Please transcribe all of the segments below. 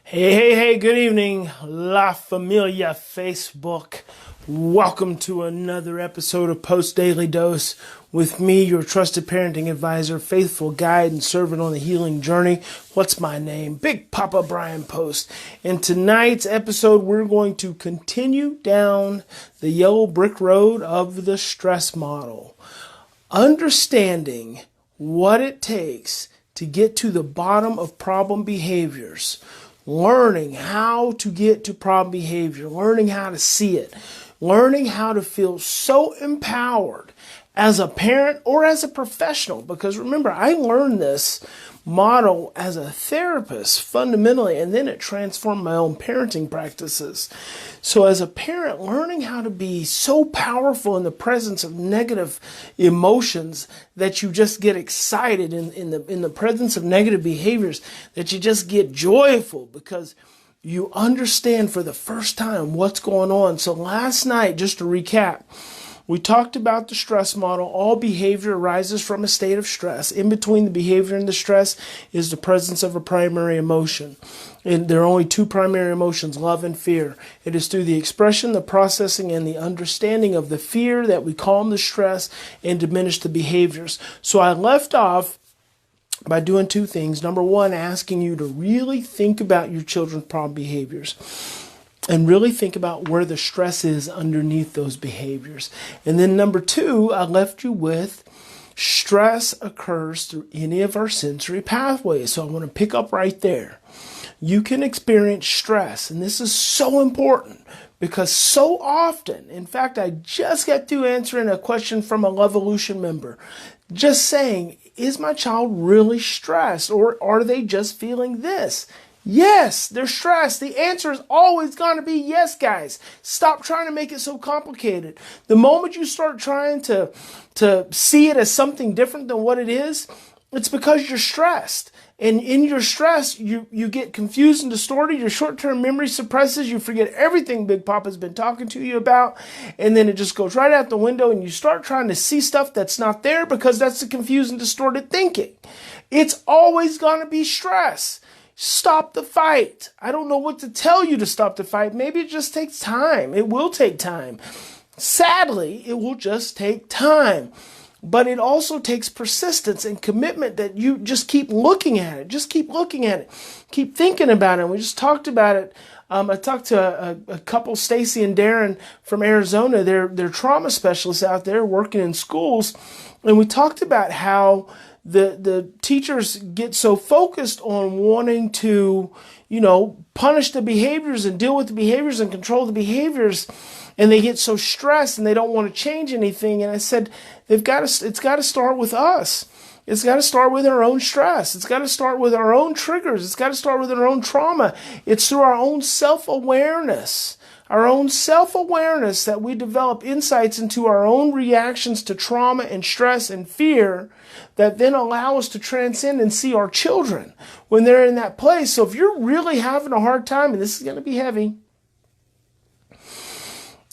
Hey, good evening, La Familia Facebook. Welcome to another episode of Post Daily Dose with me, your trusted parenting advisor, faithful guide, and servant on the healing journey. What's my name? Big Papa Bryan+Post. In tonight's episode, we're going to continue down the yellow brick road of the stress model, understanding what it takes to get to the bottom of problem behaviors. Learning how to get to problem behavior, learning how to see it, learning how to feel so empowered as a parent or as a professional. Because remember, I learned this model as a therapist fundamentally, and then it transformed my own parenting practices. So as a parent, learning how to be so powerful in the presence of negative emotions that you just get excited in the presence of negative behaviors, that you just get joyful because you understand for the first time what's going on. So last night, just to recap, we talked about the stress model. All behavior arises from a state of stress. In between the behavior and the stress is the presence of a primary emotion. And there are only two primary emotions, love and fear. It is through the expression, the processing, and the understanding of the fear that we calm the stress and diminish the behaviors. So I left off by doing two things. Number one, asking you to really think about your children's problem behaviors and really think about where the stress is underneath those behaviors. And then number two, I left you with stress occurs through any of our sensory pathways. So I want to pick up right there. You can experience stress, and this is so important because so often, in fact, I just got through answering a question from a Lovolution member, just saying, is my child really stressed, or are they just feeling this? Yes, they're stressed. The answer is always going to be yes, guys. Stop trying to make it so complicated. The moment you start trying to see it as something different than what it is, it's because you're stressed. And in your stress, you get confused and distorted. Your short-term memory suppresses. You forget everything Big Papa's been talking to you about. And then it just goes right out the window and you start trying to see stuff that's not there because that's the confused and distorted thinking. It's always going to be stress. Stop the fight. I don't know what to tell you to stop the fight. Maybe it just takes time. It will take time. Sadly, it will just take time. But it also takes persistence and commitment that you just keep looking at it. Just keep looking at it. Keep thinking about it. We just talked about it. I talked to a couple, Stacy and Darren from Arizona. They're trauma specialists out there working in schools. And we talked about how the teachers get so focused on wanting to, punish the behaviors and deal with the behaviors and control the behaviors, and they get so stressed and they don't want to change anything. And I said, it's got to start with us. It's got to start with our own stress. It's got to start with our own triggers. It's got to start with our own trauma. It's through our own self-awareness. Our own self-awareness that we develop insights into our own reactions to trauma and stress and fear that then allow us to transcend and see our children when they're in that place. So if you're really having a hard time, and this is going to be heavy,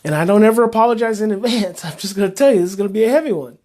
and I don't ever apologize in advance, I'm just going to tell you this is going to be a heavy one.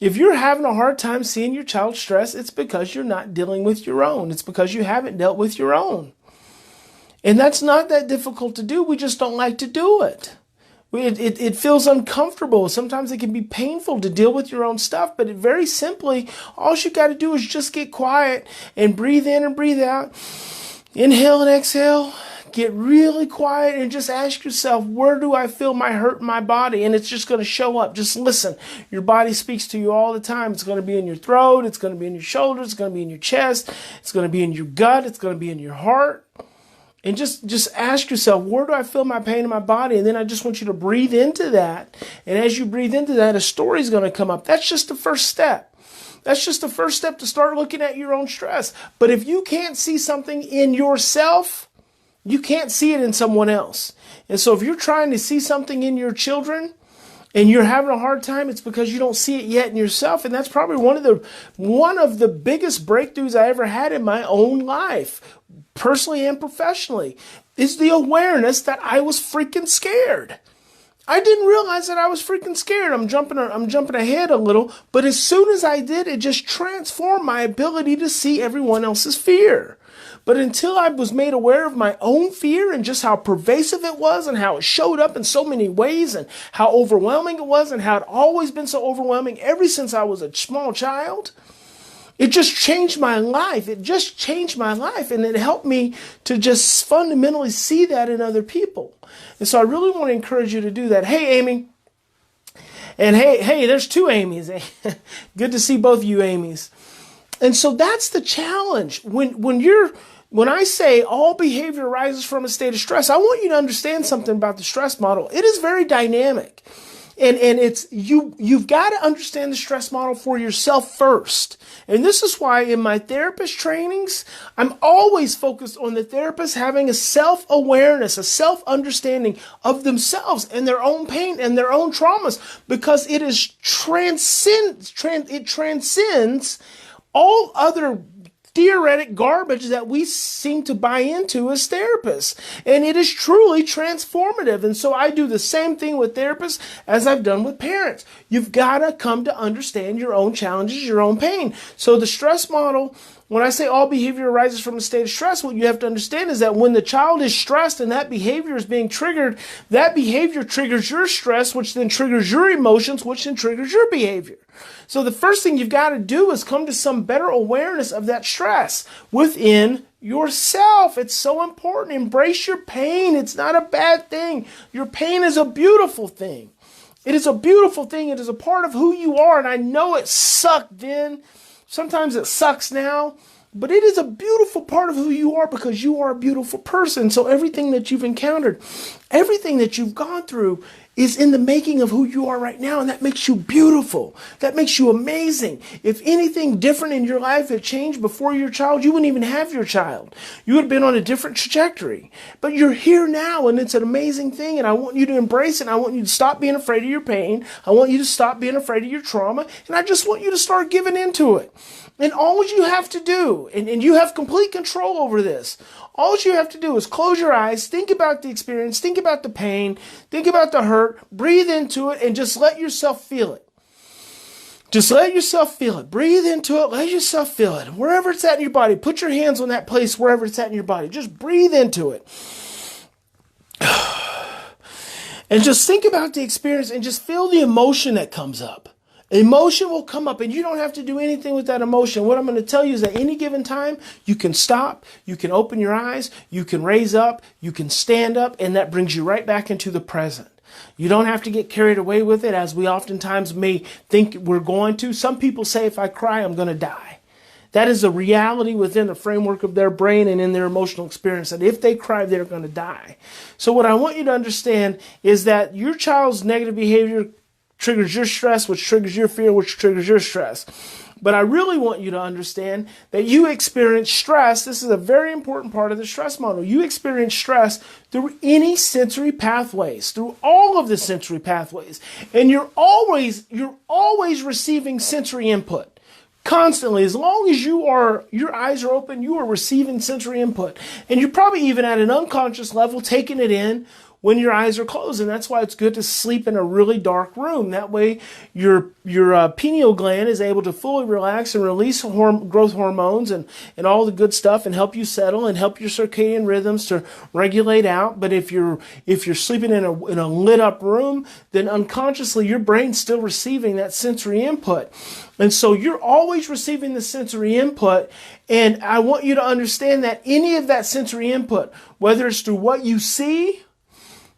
If you're having a hard time seeing your child stress, it's because you're not dealing with your own. It's because you haven't dealt with your own. And that's not that difficult to do. We just don't like to do it. It feels uncomfortable. Sometimes it can be painful to deal with your own stuff. But very simply, all you got to do is just get quiet and breathe in and breathe out. Inhale and exhale. Get really quiet and just ask yourself, where do I feel my hurt in my body? And it's just going to show up. Just listen. Your body speaks to you all the time. It's going to be in your throat. It's going to be in your shoulders. It's going to be in your chest. It's going to be in your gut. It's going to be in your heart. And just ask yourself, where do I feel my pain in my body? And then I just want you to breathe into that. And as you breathe into that, a story is going to come up. That's just the first step. That's just the first step to start looking at your own stress. But if you can't see something in yourself, you can't see it in someone else. And so if you're trying to see something in your children and you're having a hard time, it's because you don't see it yet in yourself. And that's probably one of the biggest breakthroughs I ever had in my own life, personally and professionally, is the awareness that I was freaking scared. I didn't realize that I was freaking scared. I'm jumping ahead a little, but as soon as I did, it just transformed my ability to see everyone else's fear. But until I was made aware of my own fear and just how pervasive it was and how it showed up in so many ways and how overwhelming it was and how it always been so overwhelming ever since I was a small child, it just changed my life. It just changed my life. And it helped me to just fundamentally see that in other people. And so I really want to encourage you to do that. Hey, Amy. And hey, there's two Amy's. Good to see both of you Amy's. And so that's the challenge. When I say all behavior arises from a state of stress, I want you to understand something about the stress model. It is very dynamic. And it's you've got to understand the stress model for yourself first. And this is why in my therapist trainings, I'm always focused on the therapist having a self-awareness, a self-understanding of themselves and their own pain and their own traumas, because it transcends all other theoretic garbage that we seem to buy into as therapists. And it is truly transformative. And so I do the same thing with therapists as I've done with parents. You've got to come to understand your own challenges, your own pain. So the stress model, when I say all behavior arises from a state of stress, what you have to understand is that when the child is stressed and that behavior is being triggered, that behavior triggers your stress, which then triggers your emotions, which then triggers your behavior. So the first thing you've got to do is come to some better awareness of that stress within yourself. It's so important. Embrace your pain. It's not a bad thing. Your pain is a beautiful thing. It is a beautiful thing. It is a part of who you are. And I know it sucked then. Sometimes it sucks now. But it is a beautiful part of who you are because you are a beautiful person. So everything that you've encountered, everything that you've gone through is in the making of who you are right now. And that makes you beautiful. That makes you amazing. If anything different in your life had changed before your child, you wouldn't even have your child. You would have been on a different trajectory. But you're here now and it's an amazing thing. And I want you to embrace it. I want you to stop being afraid of your pain. I want you to stop being afraid of your trauma. And I just want you to start giving into it. And all you have to do, and you have complete control over this, all you have to do is close your eyes, think about the experience, think about the pain, think about the hurt, breathe into it, and just let yourself feel it. Just let yourself feel it. Breathe into it, let yourself feel it. Wherever it's at in your body, put your hands on that place wherever it's at in your body. Just breathe into it. And just think about the experience and just feel the emotion that comes up. Emotion will come up and you don't have to do anything with that emotion. What I'm going to tell you is at any given time, you can stop, you can open your eyes, you can raise up, you can stand up, and that brings you right back into the present. You don't have to get carried away with it as we oftentimes may think we're going to. Some people say if I cry, I'm going to die. That is a reality within the framework of their brain and in their emotional experience, that if they cry, they're going to die. So what I want you to understand is that your child's negative behavior triggers your stress, which triggers your fear, which triggers your stress. But I really want you to understand that you experience stress. This is a very important part of the stress model. You experience stress through any sensory pathways, through all of the sensory pathways. And you're always receiving sensory input. Constantly, as long as your eyes are open, you are receiving sensory input. And you're probably even at an unconscious level taking it in when your eyes are closed. And that's why it's good to sleep in a really dark room. That way your pineal gland is able to fully relax and release growth hormones and all the good stuff and help you settle and help your circadian rhythms to regulate out. But if you're sleeping in a lit up room, then unconsciously your brain's still receiving that sensory input. And so you're always receiving the sensory input. And I want you to understand that any of that sensory input, whether it's through what you see,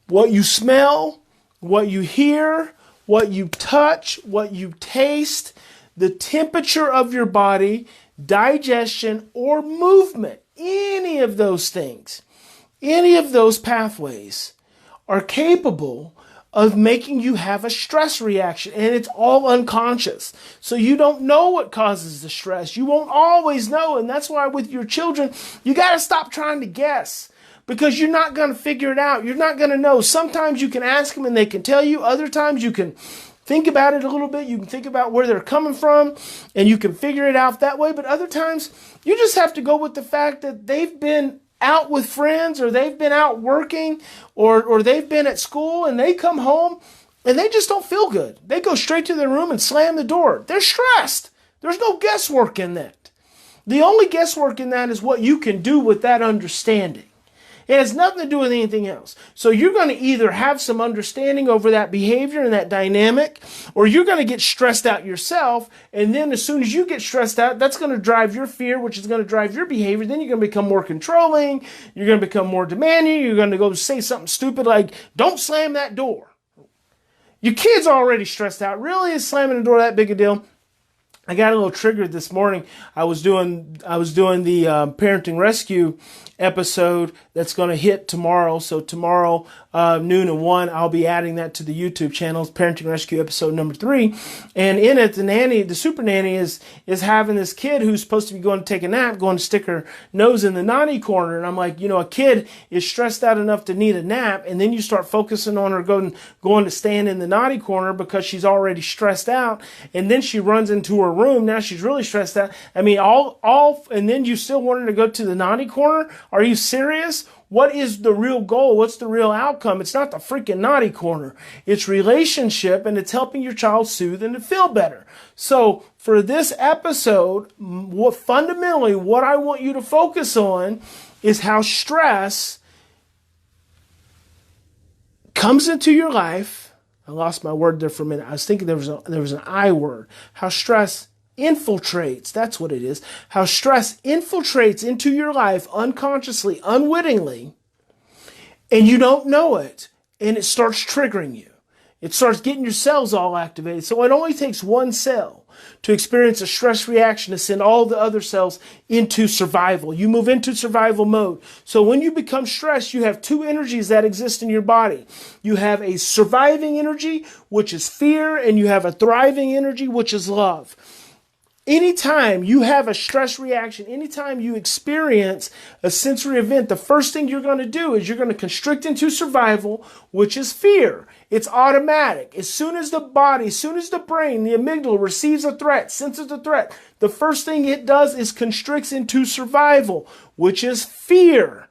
what you smell, what you hear, what you touch, what you taste, the temperature of your body, digestion, or movement, any of those things, any of those pathways are capable of making you have a stress reaction, and it's all unconscious. So you don't know what causes the stress. You won't always know, and that's why with your children, you got to stop trying to guess. Because you're not going to figure it out. You're not going to know. Sometimes you can ask them and they can tell you. Other times you can think about it a little bit. You can think about where they're coming from and you can figure it out that way. But other times you just have to go with the fact that they've been out with friends or they've been out working or they've been at school and they come home and they just don't feel good. They go straight to their room and slam the door. They're stressed. There's no guesswork in that. The only guesswork in that is what you can do with that understanding. It has nothing to do with anything else. So you're going to either have some understanding over that behavior and that dynamic, or you're going to get stressed out yourself. And then as soon as you get stressed out, that's going to drive your fear, which is going to drive your behavior. Then you're going to become more controlling. You're going to become more demanding. You're going to go say something stupid like, don't slam that door. Your kid's already stressed out. Really, is slamming the door that big a deal? I got a little triggered this morning. I was doing the Parenting Rescue episode that's going to hit tomorrow. So tomorrow, noon and 1, I'll be adding that to the YouTube channel, Parenting Rescue episode number 3. And in it, the super nanny is having this kid who's supposed to be going to take a nap, going to stick her nose in the naughty corner. And I'm like, a kid is stressed out enough to need a nap. And then you start focusing on her going to stand in the naughty corner because she's already stressed out. And then she runs into her room. Now she's really stressed out. I mean, and then you still want her to go to the naughty corner? Are you serious? What is the real goal? What's the real outcome? It's not the freaking naughty corner. It's relationship, and it's helping your child soothe and to feel better. So for this episode, fundamentally what I want you to focus on is how stress comes into your life. I lost my word there for a minute. I was thinking there was an I word. How stress infiltrates. That's what it is. How stress infiltrates into your life unconsciously, unwittingly, and you don't know it, and it starts triggering you. It starts getting your cells all activated. So it only takes one cell to experience a stress reaction to send all the other cells into survival. You move into survival mode. So when you become stressed, you have two energies that exist in your body. You have a surviving energy, which is fear, and you have a thriving energy, which is love. Anytime you have a stress reaction, anytime you experience a sensory event, the first thing you're going to do is you're going to constrict into survival, which is fear. It's automatic. As soon as the brain, the amygdala receives a threat, senses a threat, the first thing it does is constricts into survival, which is fear.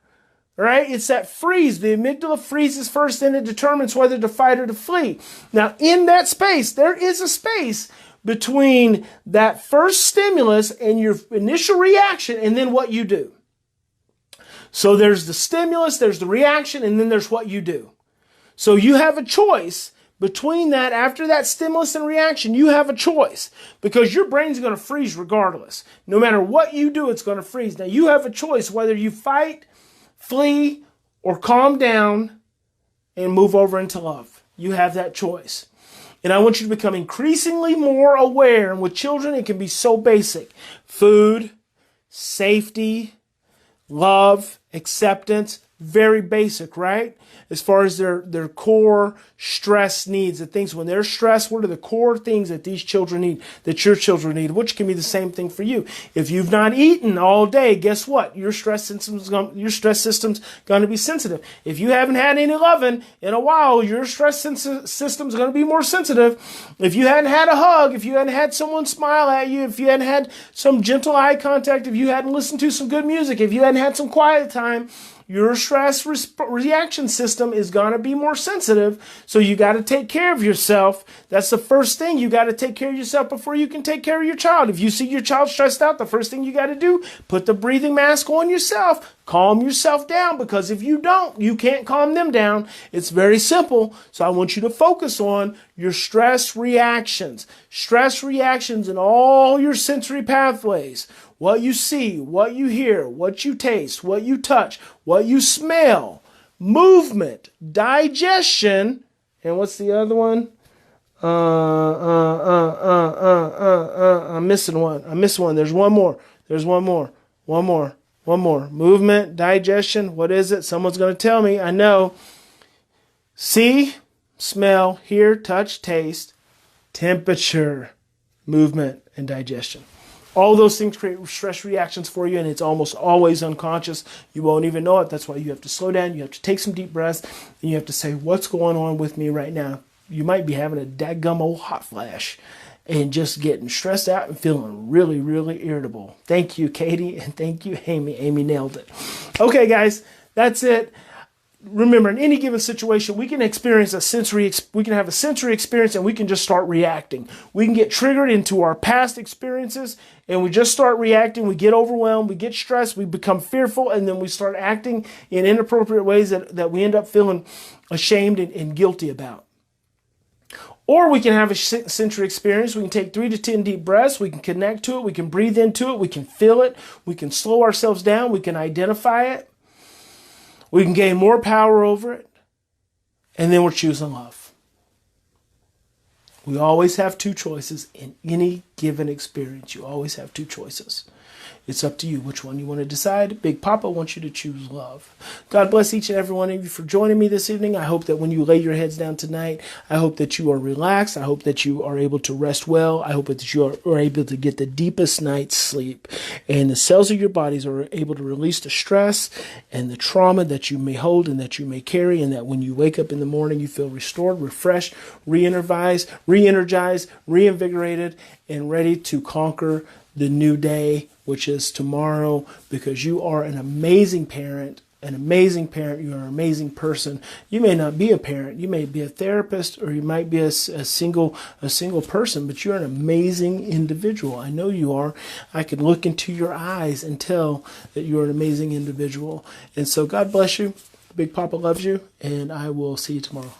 Right? It's that freeze. The amygdala freezes first, then it determines whether to fight or to flee. Now, in that space, there is a space between that first stimulus and your initial reaction and then what you do. So there's the stimulus, there's the reaction, and then there's what you do. So you have a choice between that. After that stimulus and reaction, you have a choice because your brain's going to freeze regardless. No matter what you do, it's going to freeze. Now you have a choice whether you fight, flee, or calm down and move over into love. You have that choice. And I want you to become increasingly more aware. And with children, it can be so basic. Food, safety, love, acceptance, very basic, right? As far as their core stress needs, the things when they're stressed, what are the core things that these children need, that your children need, which can be the same thing for you. If you've not eaten all day, guess what? Your stress system's going to be sensitive. If you haven't had any loving in a while, your stress system's going to be more sensitive. If you hadn't had a hug, if you hadn't had someone smile at you, if you hadn't had some gentle eye contact, if you hadn't listened to some good music, if you hadn't had some quiet time, your stress reaction system is going to be more sensitive. So you got to take care of yourself. That's the first thing. You got to take care of yourself before you can take care of your child. If you see your child stressed out, the first thing you got to do, put the breathing mask on yourself. Calm yourself down, because if you don't, you can't calm them down. It's very simple. So I want you to focus on your stress reactions. Stress reactions in all your sensory pathways. What you see, what you hear, what you taste, what you touch, what you smell, movement, digestion, and what's the other one? I'm missing one. There's one more. Movement, digestion, what is it? Someone's going to tell me. I know. See, smell, hear, touch, taste, temperature, movement, and digestion. All those things create stress reactions for you, and it's almost always unconscious. You won't even know it. That's why you have to slow down. You have to take some deep breaths, and you have to say, what's going on with me right now? You might be having a dadgum old hot flash and just getting stressed out and feeling really, really irritable. Thank you, Katie, and thank you, Amy. Amy nailed it. Okay, guys, that's it. remember, in any given situation, we can experience we can have a sensory experience, and we can just start reacting. We can get triggered into our past experiences, and we just start reacting. We get overwhelmed, we get stressed, we become fearful, and then we start acting in inappropriate ways that we end up feeling ashamed and guilty about. Or we can have a sensory experience. We can take 3 to 10 deep breaths. We can connect to it. We can breathe into it. We can feel it. We can slow ourselves down. We can identify it. We can gain more power over it. And then we're choosing love. We always have 2 choices in any given experience. You always have 2 choices. It's up to you which one you want to decide. Big Papa wants you to choose love. God bless each and every one of you for joining me this evening. I hope that when you lay your heads down tonight, I hope that you are relaxed. I hope that you are able to rest well. I hope that you are able to get the deepest night's sleep. And the cells of your bodies are able to release the stress and the trauma that you may hold and that you may carry. And that when you wake up in the morning, you feel restored, refreshed, re-energized, reinvigorated, and ready to conquer the new day, which is tomorrow, because you are an amazing parent. You are an amazing person. You may not be a parent. You may be a therapist, or you might be a single person, but you're an amazing individual. I know you are. I can look into your eyes and tell that you're an amazing individual. And so God bless you. Big Papa loves you, and I will see you tomorrow.